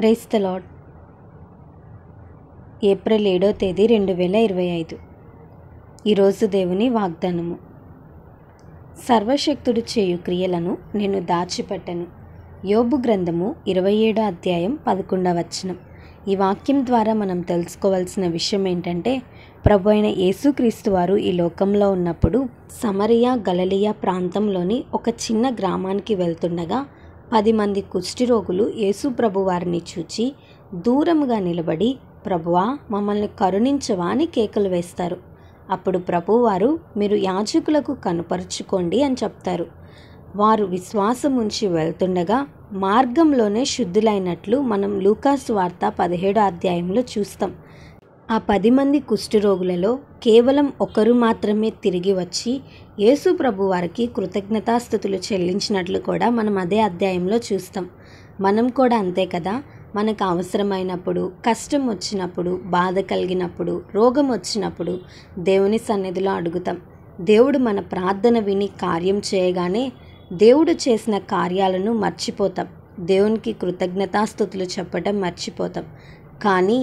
Praise the lord. April 7వ తేదీ 2025. ఈరోజు దేవుని వాగ్దానము. సర్వశక్తుడు చేయు క్రియలను నేను దాచిపెట్టను. యోబు గ్రంథము 27వ అధ్యాయం 11వ వచనం. ఈ వాక్యం ద్వారా మనం తెలుసుకోవాల్సిన విషయం ఏంటంటే, ప్రభు అయిన యేసుక్రీస్తు వారు ఈ లోకంలో ఉన్నప్పుడు సమరియా గలిలయ ప్రాంతంలోని ఒక చిన్న గ్రామానికి వెళ్తుండగా 10 మంది కుష్ఠరోగులు యేసు ప్రభు వారిని చూచి దూరముగా నిలబడి, ప్రభువా, మమ్మల్ని కరుణించవా అని కేకలు వేస్తారు. అప్పుడు ప్రభువారు, మీరు యాజకులకు కనుపరుచుకోండి అని చెప్తారు. వారు విశ్వాసం ఉంచి వెళ్తుండగా మార్గంలోనే శుద్ధులైనట్లు మనం లూకాసు వార్త 17వ అధ్యాయంలో చూస్తాం. ఆ 10 మంది కుష్ఠరోగులలో కేవలం ఒకరు మాత్రమే తిరిగి వచ్చి యేసు ప్రభు వారికి కృతజ్ఞతాస్తుతులు చెల్లించినట్లు కూడా మనం అదే అధ్యాయంలో చూస్తాం. మనం కూడా అంతే కదా. మనకు అవసరమైనప్పుడు, కష్టం వచ్చినప్పుడు, బాధ కలిగినప్పుడు, రోగం వచ్చినప్పుడు దేవుని సన్నిధిలో అడుగుతాం. దేవుడు మన ప్రార్థన విని కార్యం చేయగానే దేవుడు చేసిన కార్యాలను మర్చిపోతాం. దేవునికి కృతజ్ఞతాస్తుతులు చెప్పటం మర్చిపోతాం. కానీ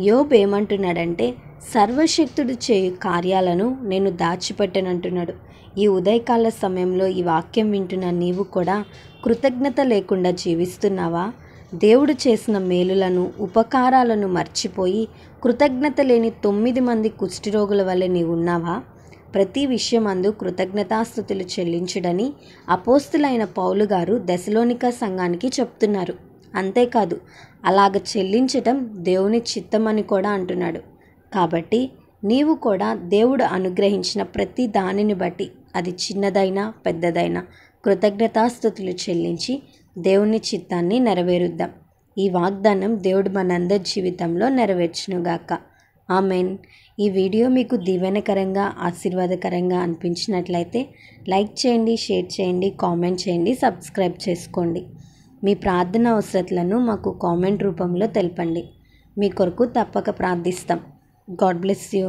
యోబు ఏమంటున్నాడంటే, సర్వశక్తుడు చేయు కార్యాలను నేను దాచిపెట్టనంటున్నాడు. ఈ ఉదయకాల సమయంలో ఈ వాక్యం వింటున్న నీవు కూడా కృతజ్ఞత లేకుండా జీవిస్తున్నావా? దేవుడు చేసిన మేలులను, ఉపకారాలను మర్చిపోయి కృతజ్ఞత లేని 9 మంది కుష్ఠరోగుల వల్లే నీవు ఉన్నావా? ప్రతి విషయమందు కృతజ్ఞతాస్తుతులు చెల్లించుడని అపోస్తులైన పౌలు గారు థెసలోనిక సంఘానికి చెప్తున్నారు. అంతేకాదు, అలాగ చెల్లించటం దేవుని చిత్తమని కూడా అంటున్నాడు. కాబట్టి నీవు కూడా దేవుడు అనుగ్రహించిన ప్రతి దానిని బట్టి, అది చిన్నదైనా పెద్దదైనా, కృతజ్ఞతాస్తుతులు చెల్లించి దేవుని చిత్తాన్ని నెరవేరుద్దాం. ఈ వాగ్దానం దేవుడు మనందరి జీవితంలో నెరవేర్చునుగాక. ఆమెన్. ఈ వీడియో మీకు దీవెనకరంగా, ఆశీర్వాదకరంగా అనిపించినట్లయితే లైక్ చేయండి, షేర్ చేయండి, కామెంట్ చేయండి, సబ్స్క్రైబ్ చేసుకోండి. మీ ప్రార్థన అవసరతలను మాకు కామెంట్ రూపంలో తెలపండి. మీ కొరకు తప్పక ప్రార్థిస్తాం. God bless you.